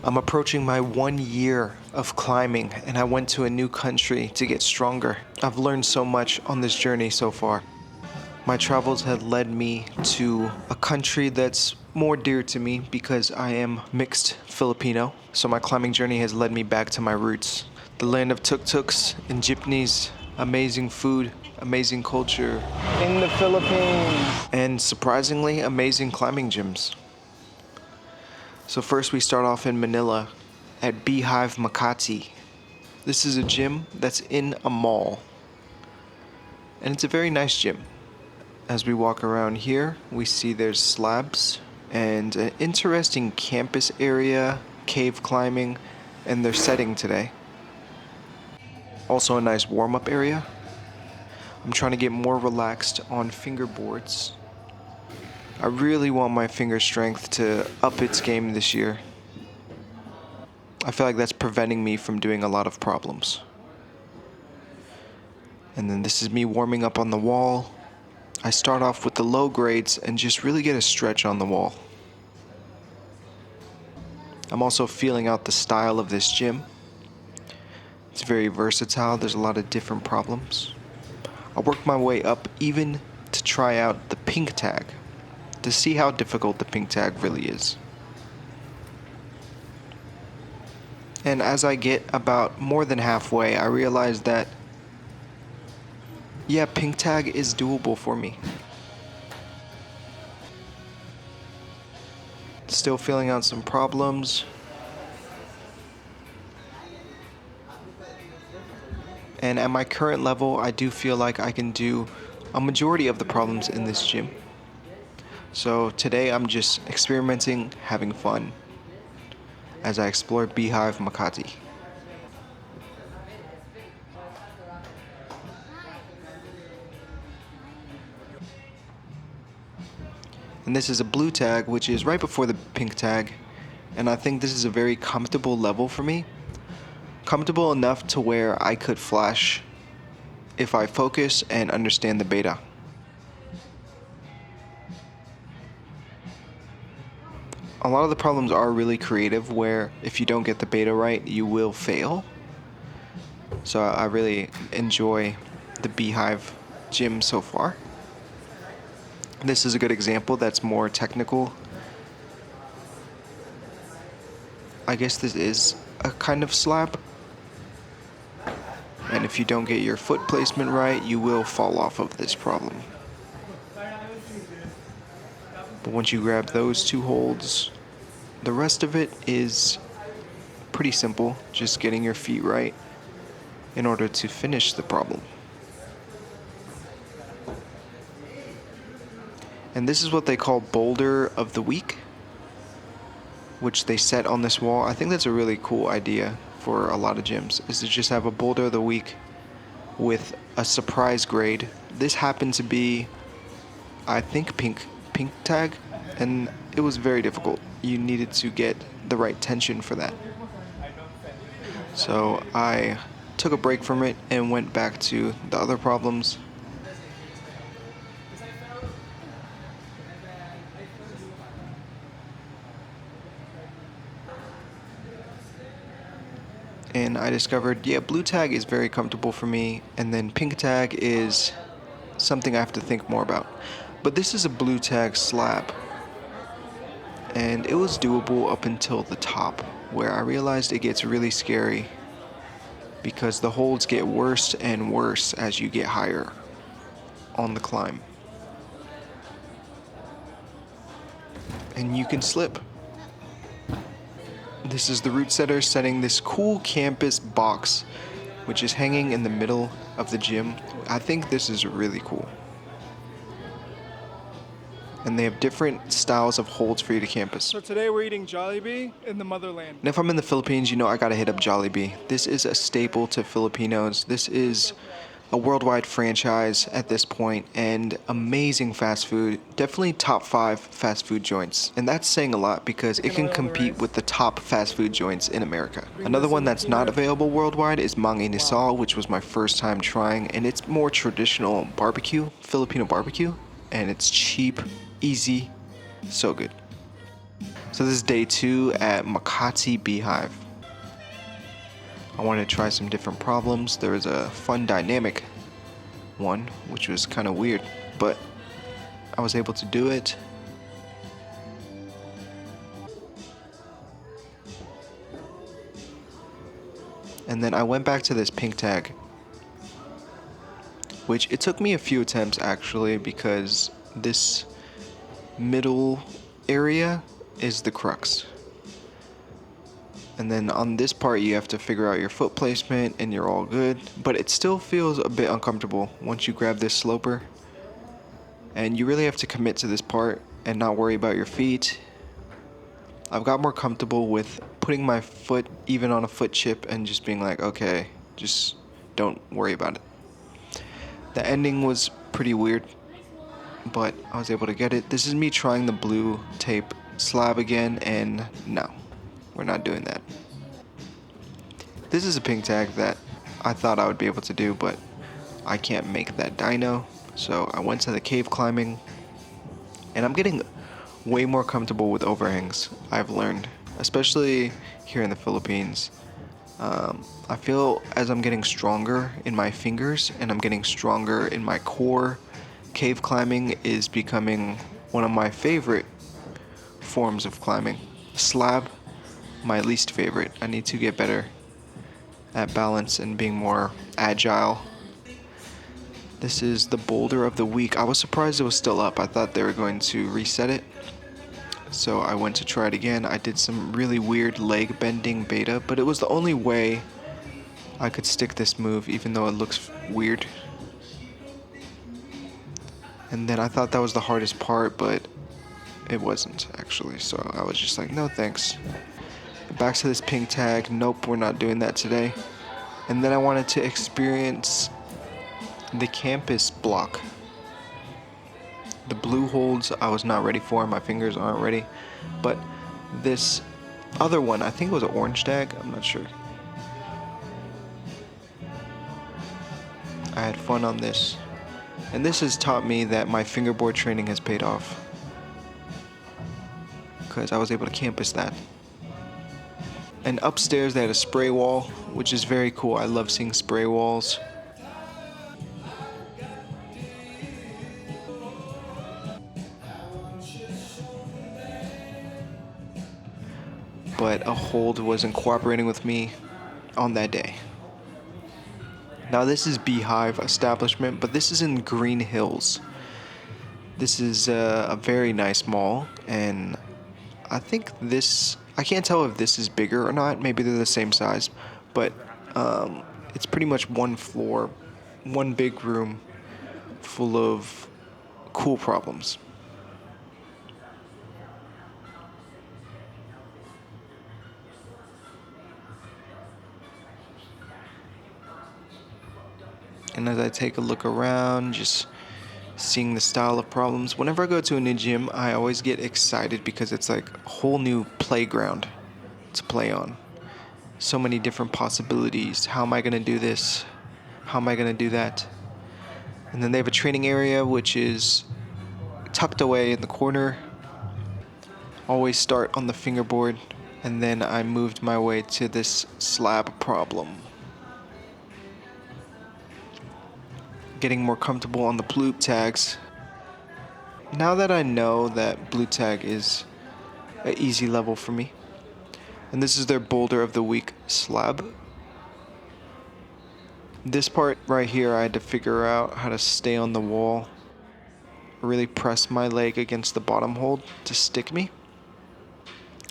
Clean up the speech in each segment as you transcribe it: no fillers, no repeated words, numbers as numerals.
I'm approaching my 1 year of climbing, and I went to a new country to get stronger. I've learned so much on this journey so far. My travels have led me to a country that's more dear to me because I am mixed Filipino. So my climbing journey has led me back to my roots. The land of tuk-tuks and jeepneys, amazing food, amazing culture in the Philippines, and surprisingly amazing climbing gyms. So first we start off in Manila at Beehive Makati. This is a gym that's in a mall, and it's a very nice gym. As we walk around here, we see there's slabs and an interesting campus area, cave climbing, and their setting today. Also a nice warm-up area. I'm trying to get more relaxed on fingerboards. I really want my finger strength to up its game this year. I feel like that's preventing me from doing a lot of problems. And then this is me warming up on the wall. I start off with the low grades and just really get a stretch on the wall. I'm also feeling out the style of this gym. It's very versatile, there's a lot of different problems. I worked my way up even to try out the pink tag, to see how difficult the pink tag really is. And as I get about more than halfway, I realize that, yeah, pink tag is doable for me. Still feeling out some problems. And at my current level, I do feel like I can do a majority of the problems in this gym. So today I'm just experimenting, having fun, as I explore Beehive Makati. And this is a blue tag, which is right before the pink tag, and I think this is a very comfortable level for me. Comfortable enough to where I could flash if I focus and understand the beta. A lot of the problems are really creative, where if you don't get the beta right, you will fail. So I really enjoy the Beehive gym so far. This is a good example that's more technical. I guess this is a kind of slab. And if you don't get your foot placement right, you will fall off of this problem. But once you grab those two holds, the rest of it is pretty simple, just getting your feet right in order to finish the problem. And this is what they call Boulder of the Week, which they set on this wall. I think that's a really cool idea for a lot of gyms, is to just have a Boulder of the Week with a surprise grade. This happened to be, I think, pink tag, and it was very difficult. You needed to get the right tension for that. So I took a break from it and went back to the other problems. And I discovered, yeah, blue tag is very comfortable for me, and then pink tag is something I have to think more about. But this is a blue tag slab, and it was doable up until the top, where I realized it gets really scary because the holds get worse and worse as you get higher on the climb. And you can slip. This is the root setter setting this cool campus box, which is hanging in the middle of the gym. I think this is really cool. And they have different styles of holds for you to campus. So today we're eating Jollibee in the motherland. And if I'm in the Philippines, you know I gotta hit up Jollibee. This is a staple to Filipinos. This is a worldwide franchise at this point, and amazing fast food. Definitely top 5 fast food joints. And that's saying a lot because it can compete with the top fast food joints in America. Another one that's not available worldwide is Mang Inasal, which was my first time trying, and it's more traditional barbecue, Filipino barbecue, and it's cheap, easy, so good. So So this is day 2 at Makati Beehive. I wanted to try some different problems. There was a fun dynamic one, which was kind of weird, but I was able to do it. And then I went back to this pink tag, which it took me a few attempts actually, because this middle area is the crux. And then on this part you have to figure out your foot placement and you're all good, but it still feels a bit uncomfortable once you grab this sloper. And you really have to commit to this part and not worry about your feet. I've got more comfortable with putting my foot even on a foot chip and just being like, okay, just don't worry about it. The ending was pretty weird, but I was able to get it. This is me trying the blue tape slab again, and no, we're not doing that. This is a pink tag that I thought I would be able to do, but I can't make that dyno. So I went to the cave climbing, and I'm getting way more comfortable with overhangs, I've learned, especially here in the Philippines. I feel as I'm getting stronger in my fingers and I'm getting stronger in my core, cave climbing is becoming one of my favorite forms of climbing. Slab, my least favorite. I need to get better at balance and being more agile. This is the boulder of the week. I was surprised it was still up. I thought they were going to reset it. So I went to try it again. I did some really weird leg bending beta, but it was the only way I could stick this move, even though it looks weird. And then I thought that was the hardest part, but it wasn't actually. So I was just like, no thanks. Back to this pink tag. Nope, we're not doing that today. And then I wanted to experience the campus block. The blue holds I was not ready for. My fingers aren't ready. But this other one, I think it was an orange tag. I'm not sure. I had fun on this. And this has taught me that my fingerboard training has paid off, because I was able to campus that. And upstairs they had a spray wall, which is very cool. I love seeing spray walls. But a hold wasn't cooperating with me on that day. Now this is Beehive establishment, but this is in Green Hills. This is a very nice mall, and I think this, I can't tell if this is bigger or not. Maybe they're the same size, but it's pretty much one floor, one big room full of cool problems. And as I take a look around, just seeing the style of problems, whenever I go to a new gym, I always get excited because it's like a whole new playground to play on. So many different possibilities. How am I going to do this? How am I going to do that? And then they have a training area which is tucked away in the corner. Always start on the fingerboard, and then I moved my way to this slab problem. Getting more comfortable on the blue tags. Now that I know that blue tag is an easy level for me. And this is their boulder of the week slab. This part right here, I had to figure out how to stay on the wall. Really press my leg against the bottom hold to stick me.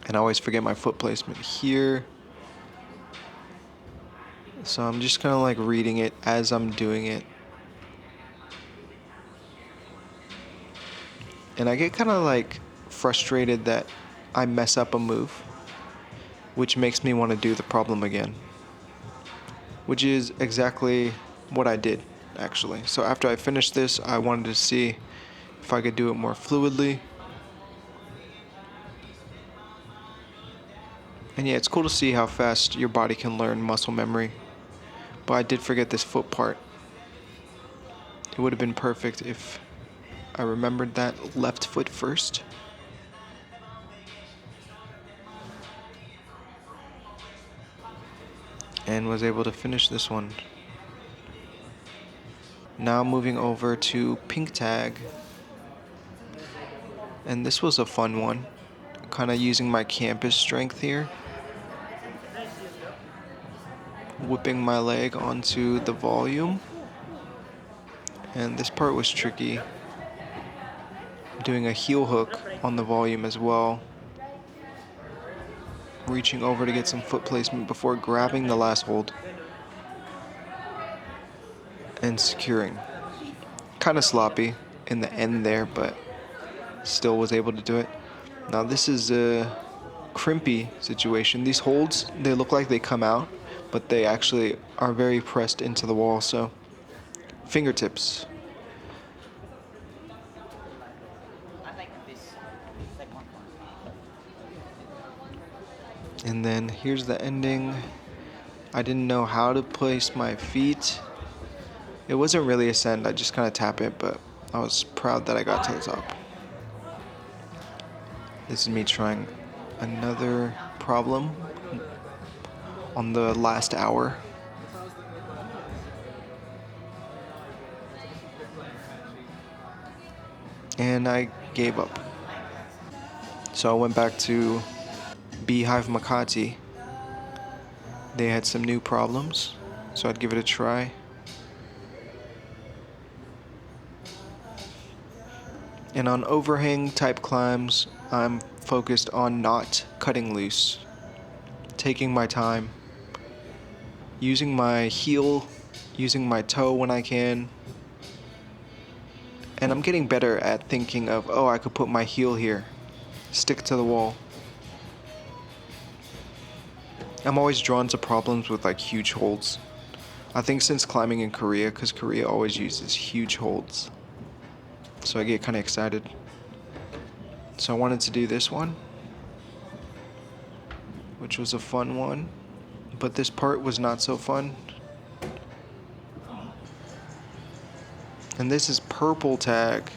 And I always forget my foot placement here. So I'm just kind of like reading it as I'm doing it. And I get kind of like frustrated that I mess up a move, which makes me want to do the problem again. Which is exactly what I did, actually. So after I finished this, I wanted to see if I could do it more fluidly. And yeah, it's cool to see how fast your body can learn muscle memory. But I did forget this foot part. It would have been perfect if I remembered that left foot first. and was able to finish this one. Now moving over to pink tag, and this was a fun one, kind of using my campus strength here, whipping my leg onto the volume, and this part was tricky, doing a heel hook on the volume as well, reaching over to get some foot placement before grabbing the last hold and securing. Kind of sloppy in the end there, but still was able to do it. Now this is a crimpy situation. These holds, they look like they come out, but they actually are very pressed into the wall, so fingertips. And then here's the ending. I didn't know how to place my feet. It wasn't really a send, I just kind of tap it, but I was proud that I got to the top. This is me trying another problem on the last hour. And I gave up. So I went back to Beehive Makati. They had some new problems, so I'd give it a try. And on overhang type climbs, I'm focused on not cutting loose, taking my time, using my heel, using my toe when I can. And I'm getting better at thinking of, oh, I could put my heel here, stick to the wall. I'm always drawn to problems with like huge holds. I think since climbing in Korea, because Korea always uses huge holds. So I get kind of excited. So I wanted to do this one, which was a fun one, but this part was not so fun. And this is purple tag,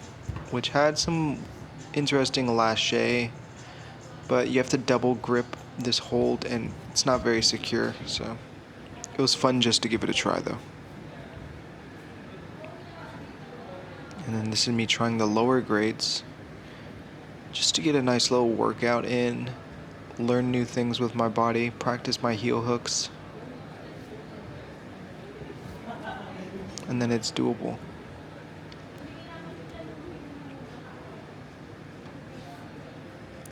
which had some interesting lâcher, but you have to double grip this hold and it's not very secure, so it was fun just to give it a try though. And then this is me trying the lower grades, just to get a nice little workout in, learn new things with my body, practice my heel hooks, and then it's doable.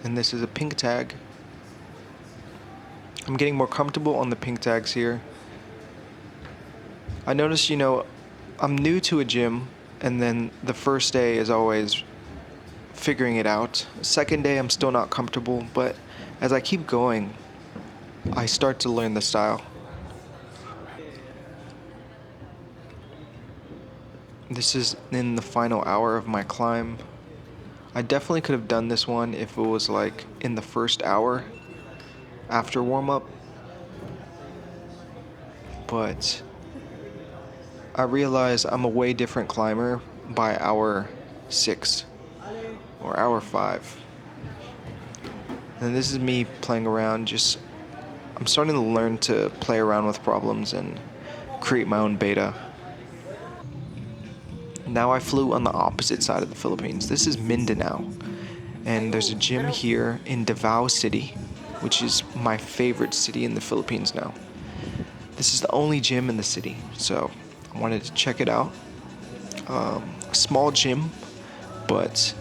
And this is a pink tag. I'm getting more comfortable on the pink tags here. I noticed, I'm new to a gym, and then the first day is always figuring it out. Second day, I'm still not comfortable, but as I keep going, I start to learn the style. This is in the final hour of my climb. I definitely could have done this one if it was like in the first hour after warm-up, but I realize I'm a way different climber by hour 6 or hour 5. And this is me playing around, I'm starting to learn to play around with problems and create my own beta. Now I flew on the opposite side of the Philippines. This is Mindanao, and there's a gym here in Davao City, which is my favorite city in the Philippines now. This is the only gym in the city, so I wanted to check it out. Small gym, but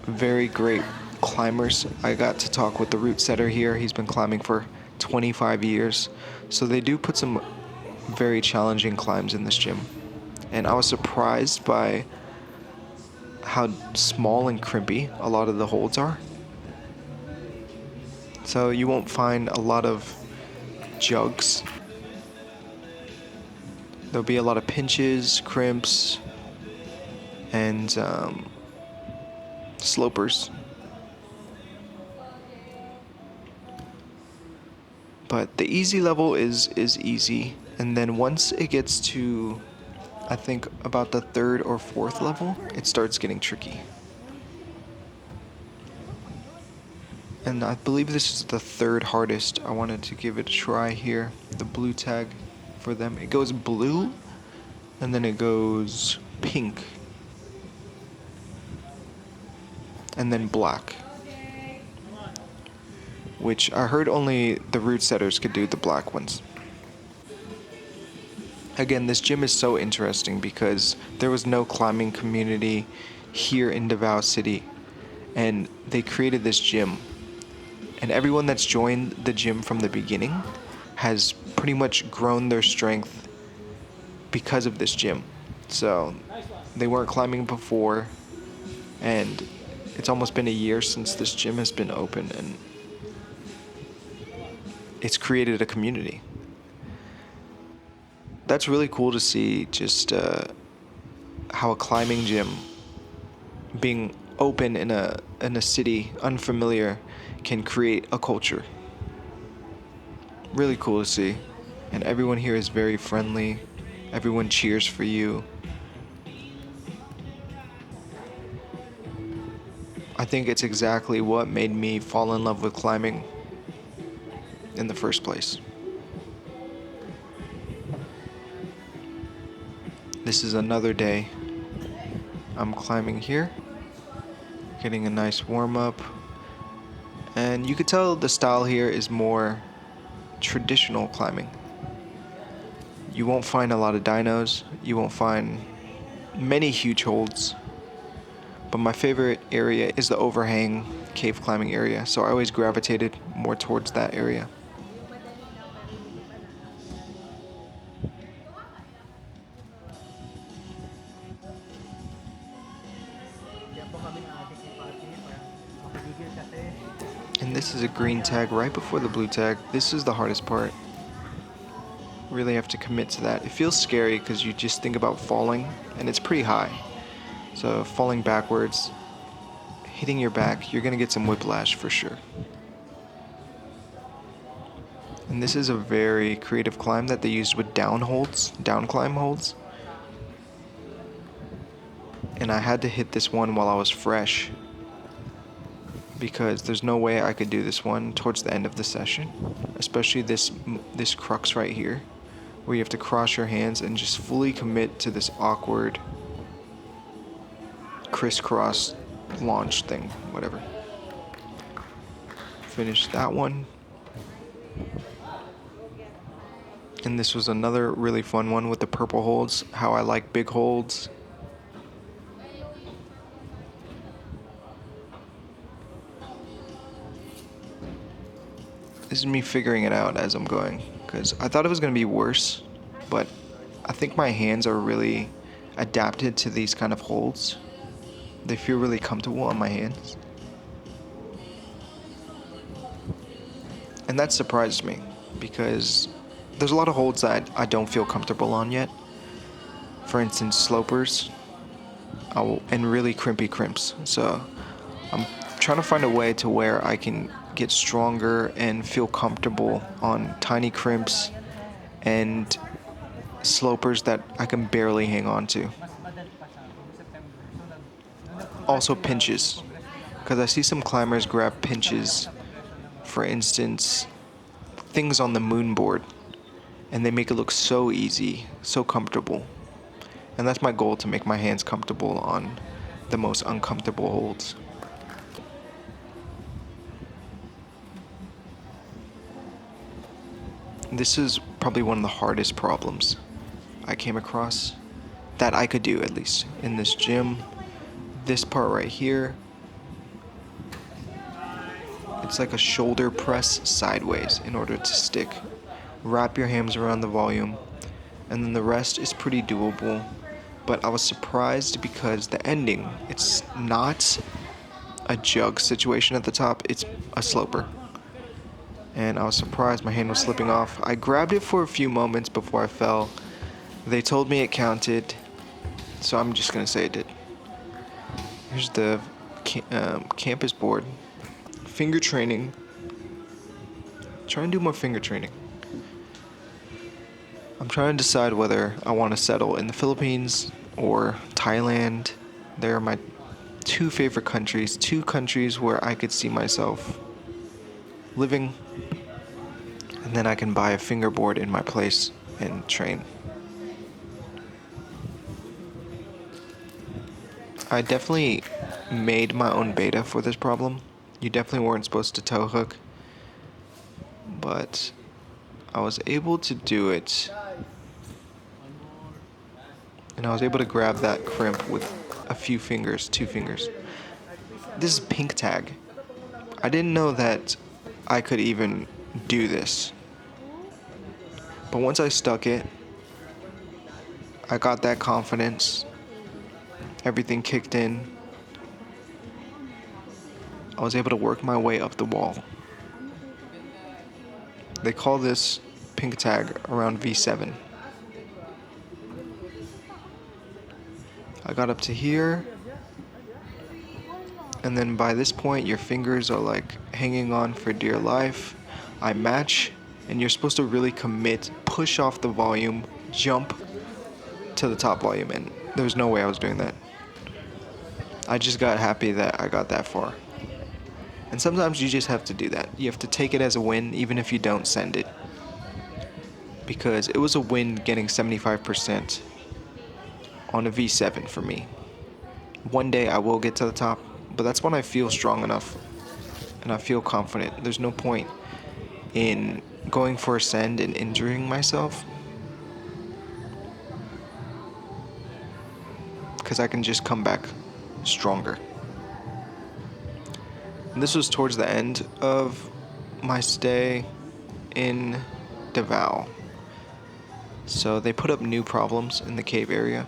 very great climbers. I got to talk with the route setter here. He's been climbing for 25 years, so they do put some very challenging climbs in this gym. And I was surprised by how small and crimpy a lot of the holds are. So you won't find a lot of jugs. There'll be a lot of pinches, crimps, and slopers. But the easy level is easy, and then once it gets to, I think, about the 3rd or 4th level, it starts getting tricky. And I believe this is the third hardest. I wanted to give it a try here. The blue tag for them. It goes blue, and then it goes pink, and then black. Which I heard only the route setters could do the black ones. Again, this gym is so interesting because there was no climbing community here in Davao City, and they created this gym. And everyone that's joined the gym from the beginning has pretty much grown their strength because of this gym. So they weren't climbing before, and it's almost been a year since this gym has been open, and it's created a community. That's really cool to see, just how a climbing gym being open in a city unfamiliar can create a culture. Really cool to see. And everyone here is very friendly. Everyone cheers for you. I think it's exactly what made me fall in love with climbing in the first place. This is another day. I'm climbing here, getting a nice warm up. And you could tell the style here is more traditional climbing. You won't find a lot of dynos, you won't find many huge holds, but my favorite area is the overhang cave climbing area, so I always gravitated more towards that area. And this is a green tag right before the blue tag. This is the hardest part. Really have to commit to that. It feels scary because you just think about falling, and it's pretty high. So falling backwards, hitting your back, you're gonna get some whiplash for sure. And this is a very creative climb that they used with down climb holds. And I had to hit this one while I was fresh, because there's no way I could do this one towards the end of the session, especially this crux right here, where you have to cross your hands and just fully commit to this awkward crisscross launch thing, whatever. Finished that one. And this was another really fun one with the purple holds, how I like big holds. This is me figuring it out as I'm going, because I thought it was going to be worse, but I think my hands are really adapted to these kind of holds. They feel really comfortable on my hands. And that surprised me, because there's a lot of holds that I don't feel comfortable on yet. For instance, slopers and really crimpy crimps. So I'm trying to find a way to where I can get stronger and feel comfortable on tiny crimps and slopers that I can barely hang on to. Also pinches, because I see some climbers grab pinches, for instance, things on the moon board, and they make it look so easy, so comfortable. And that's my goal, to make my hands comfortable on the most uncomfortable holds. This is probably one of the hardest problems I came across, that I could do at least, in this gym. This part right here, it's like a shoulder press sideways in order to stick. Wrap your hands around the volume, and then the rest is pretty doable. But I was surprised because the ending, it's not a jug situation at the top, it's a sloper. And I was surprised my hand was slipping off. I grabbed it for a few moments before I fell. They told me it counted, so I'm just gonna say it did. Here's the campus board. Finger training. Try and do more finger training. I'm trying to decide whether I want to settle in the Philippines or Thailand. They're my two favorite countries, two countries where I could see myself living, and then I can buy a fingerboard in my place and train. I definitely made my own beta for this problem. You definitely weren't supposed to toe hook, but I was able to do it, and I was able to grab that crimp with a few fingers, 2 fingers. This is pink tag. I didn't know that I could even do this, but once I stuck it, I got that confidence. Everything kicked in. I was able to work my way up the wall. They call this pink tag around V7. I got up to here, and then by this point your fingers are like hanging on for dear life. I match, and you're supposed to really commit, push off the volume, jump to the top volume, and there's no way I was doing that. I just got happy that I got that far. And sometimes you just have to do that. You have to take it as a win even if you don't send it. Because it was a win getting 75% on a V7 for me. One day I will get to the top, but that's when I feel strong enough and I feel confident. There's no point in going for a send and injuring myself, because I can just come back stronger. And this was towards the end of my stay in Davao. So they put up new problems in the cave area.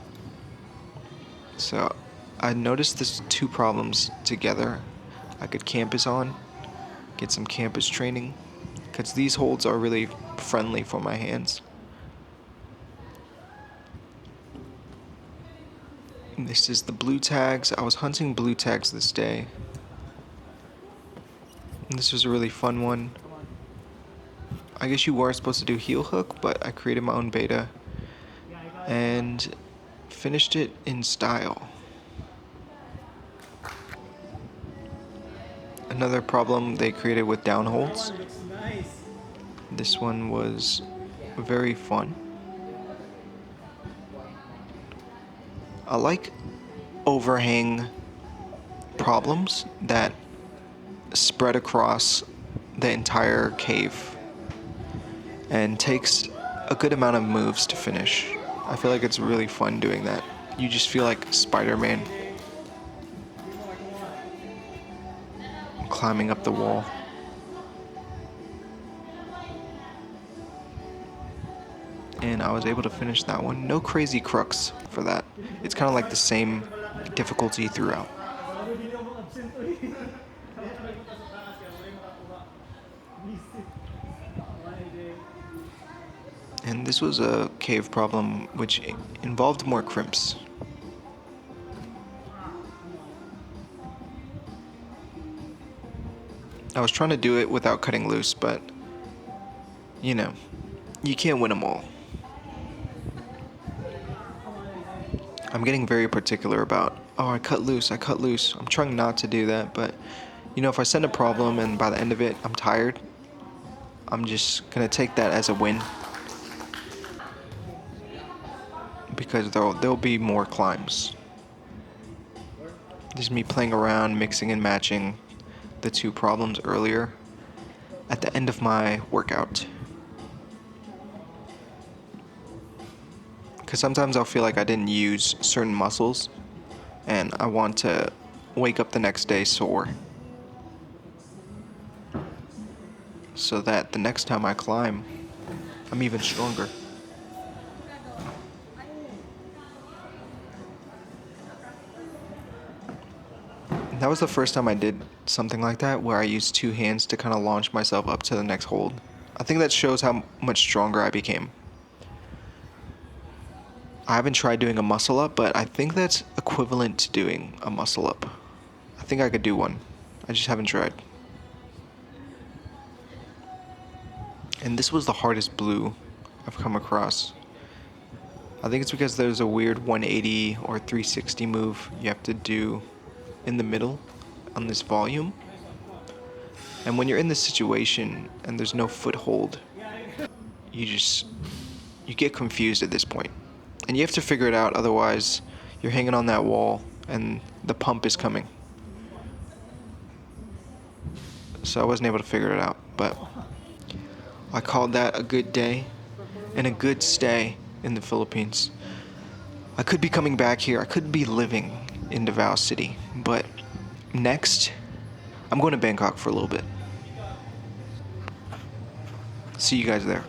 So I noticed there's 2 problems together I could campus on, get some campus training, because these holds are really friendly for my hands. And this is the blue tags. I was hunting blue tags this day. And this was a really fun one. I guess you weren't supposed to do heel hook, but I created my own beta and finished it in style. Another problem they created with down holds. This one was very fun. I like overhang problems that spread across the entire cave and takes a good amount of moves to finish. I feel like it's really fun doing that. You just feel like Spider-Man climbing up the wall. And I was able to finish that one. No crazy crooks for that. It's kind of like the same difficulty throughout. And this was a cave problem which involved more crimps. I was trying to do it without cutting loose, but you know, you can't win them all. I'm getting very particular about, oh, I cut loose. I'm trying not to do that, but you know, if I send a problem and by the end of it I'm tired, I'm just gonna take that as a win. Because there'll be more climbs. This is me playing around, mixing and matching the 2 problems earlier at the end of my workout. Because sometimes I'll feel like I didn't use certain muscles and I want to wake up the next day sore, so that the next time I climb, I'm even stronger. That was the first time I did something like that, where I used 2 hands to kind of launch myself up to the next hold. I think that shows how much stronger I became. I haven't tried doing a muscle up, but I think that's equivalent to doing a muscle up. I think I could do one. I just haven't tried. And this was the hardest blue I've come across. I think it's because there's a weird 180 or 360 move you have to do in the middle on this volume. And when you're in this situation and there's no foothold, you get confused at this point. And you have to figure it out, otherwise you're hanging on that wall and the pump is coming. So I wasn't able to figure it out, but I called that a good day and a good stay in the Philippines. I could be coming back here. I could be living in Davao City, but next, I'm going to Bangkok for a little bit. See you guys there.